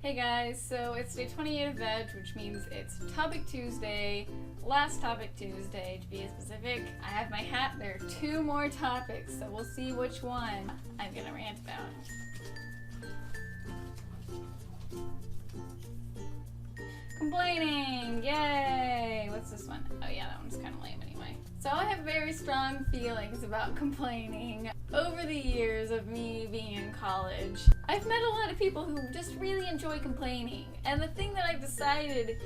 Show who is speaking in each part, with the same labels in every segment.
Speaker 1: Hey guys, so it's day 28 of VEDJ, which means it's Topic Tuesday, last Topic Tuesday to be specific. I have my hat, there are 2 more topics, so we'll see which one I'm gonna rant about. Complaining! Yay! What's this one? Oh yeah, that one's kind of lame anyway. So I have very strong feelings about complaining. Over the years of me being in college, I've met a lot of people who just really enjoy complaining. And the thing that I've decided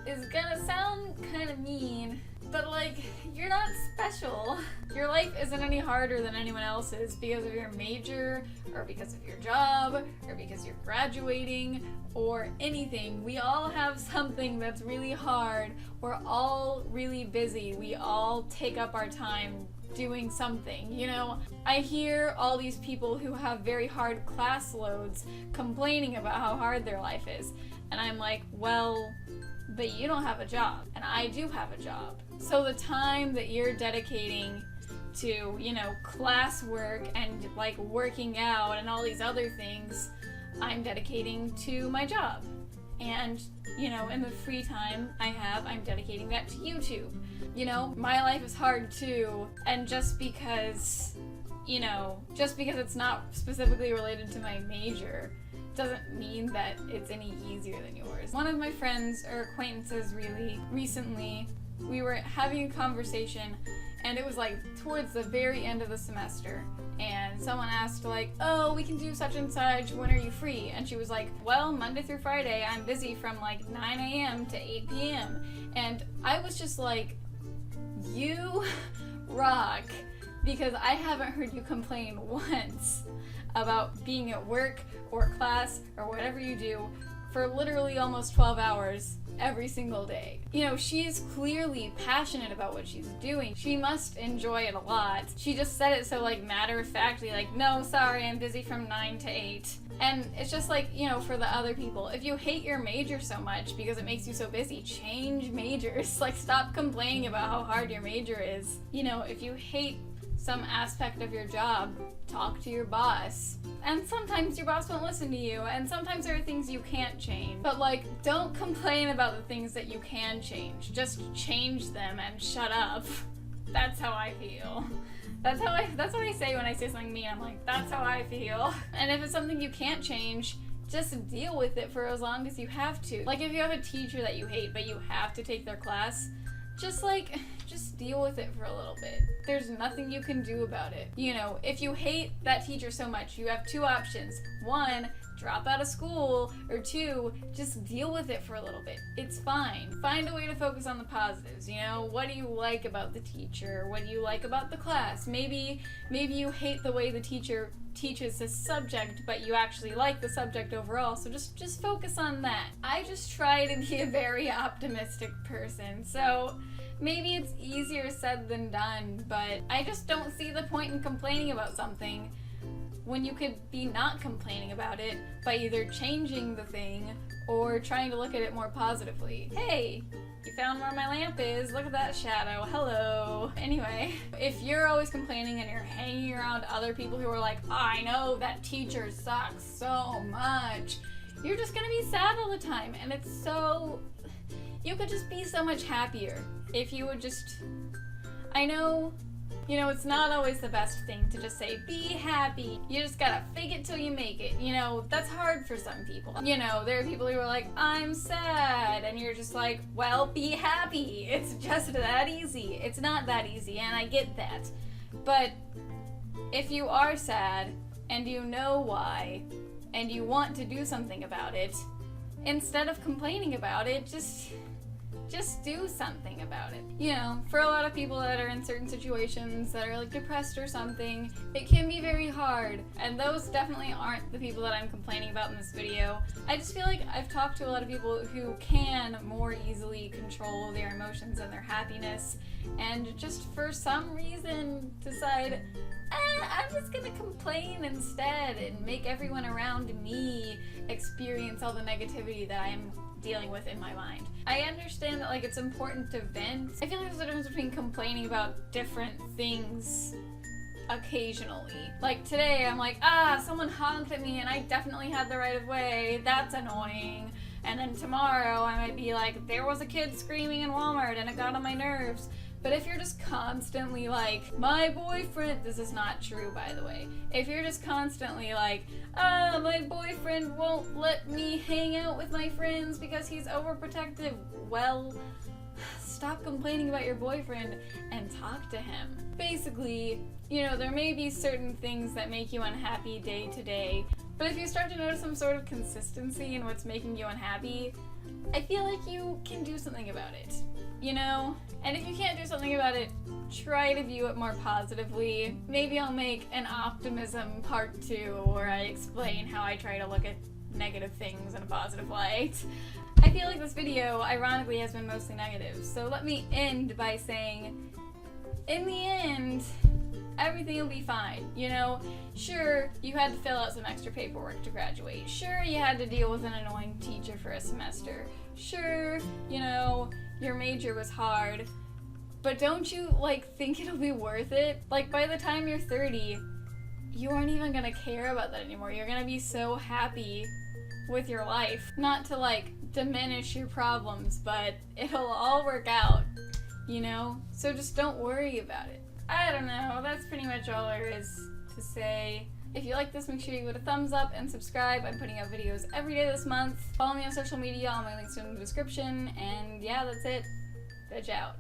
Speaker 1: is gonna sound kind of mean, but like, you're not special. Your life isn't any harder than anyone else's because of your major, or because of your job, or because you're graduating, or anything. We all have something that's really hard. We're all really busy. We all take up our time doing something, you know? I hear all these people who have very hard class loads complaining about how hard their life is. And I'm like, well, but you don't have a job, and I do have a job. So the time that you're dedicating to, you know, classwork and like working out and all these other things, I'm dedicating to my job. And, you know, in the free time I have, I'm dedicating that to YouTube. You know, my life is hard too, and just because, you know, just because it's not specifically related to my major doesn't mean that it's any easier than yours. One of my friends or acquaintances really recently, we were having a conversation, and it was like towards the very end of the semester, and someone asked like, oh, we can do such and such, when are you free? And she was like, well, Monday through Friday I'm busy from like 9 a.m. to 8 p.m. And I was just like, you rock, because I haven't heard you complain once about being at work or class or whatever you do for literally almost 12 hours every single day. You know, she's clearly passionate about what she's doing. She must enjoy it a lot. She just said it so like matter-of-factly, like, no, sorry, I'm busy from 9 to 8. And it's just like, you know, for the other people, if you hate your major so much because it makes you so busy, change majors. Like, stop complaining about how hard your major is. You know, if you hate some aspect of your job, talk to your boss. And sometimes your boss won't listen to you, and sometimes there are things you can't change. But like, don't complain about the things that you can change. Just change them and shut up. That's how I feel. That's what I say when I say something mean. I'm like, that's how I feel. And if it's something you can't change, just deal with it for as long as you have to. Like, if you have a teacher that you hate, but you have to take their class, just deal with it for a little bit. There's nothing you can do about it. You know, if you hate that teacher so much, you have 2 options. 1, drop out of school, or 2, just deal with it for a little bit. It's fine. Find a way to focus on the positives, you know? What do you like about the teacher? What do you like about the class? Maybe you hate the way the teacher teaches this subject, but you actually like the subject overall, so just focus on that. I just try to be a very optimistic person, so maybe it's easier said than done, but I just don't see the point in complaining about something when you could be not complaining about it by either changing the thing or trying to look at it more positively. Hey, you found where my lamp is, look at that shadow, hello. Anyway, if you're always complaining and you're hanging around other people who are like, I know that teacher sucks so much, you're just gonna be sad all the time, and it's so, you could just be so much happier if you would just, I know, you know, it's not always the best thing to just say, be happy. You just gotta fake it till you make it. You know, that's hard for some people. You know, there are people who are like, I'm sad. And you're just like, well, be happy. It's just that easy. It's not that easy, and I get that. But if you are sad, and you know why, and you want to do something about it, instead of complaining about it, just do something about it. You know, for a lot of people that are in certain situations that are like depressed or something, it can be very hard, and those definitely aren't the people that I'm complaining about in this video. I just feel like I've talked to a lot of people who can more easily control their emotions and their happiness, and just for some reason decide, I'm just gonna complain instead and make everyone around me experience all the negativity that I'm dealing with in my mind. I understand that like it's important to vent. I feel like there's a difference between complaining about different things occasionally. Like today, I'm like, someone honked at me and I definitely had the right of way. That's annoying. And then tomorrow, I might be like, there was a kid screaming in Walmart and it got on my nerves. But if you're just constantly like, my boyfriend, this is not true, by the way. If you're just constantly like, my boyfriend won't let me hang out with my friends because he's overprotective, well, stop complaining about your boyfriend and talk to him. Basically, you know, there may be certain things that make you unhappy day to day, but if you start to notice some sort of consistency in what's making you unhappy, I feel like you can do something about it, you know? And if you can't do something about it, try to view it more positively. Maybe I'll make an optimism part 2 where I explain how I try to look at negative things in a positive light. I feel like this video, ironically, has been mostly negative, so let me end by saying, in the end, everything will be fine, you know? Sure, you had to fill out some extra paperwork to graduate. Sure, you had to deal with an annoying teacher for a semester. Sure, you know, your major was hard. But don't you, like, think it'll be worth it? Like, by the time you're 30, you aren't even gonna care about that anymore. You're gonna be so happy with your life. Not to, like, diminish your problems, but it'll all work out, you know? So just don't worry about it. I don't know, that's pretty much all there is to say. If you like this, make sure you give it a thumbs up and subscribe. I'm putting out videos every day this month. Follow me on social media, all my links are in the description, and yeah, that's it. VEDJ out.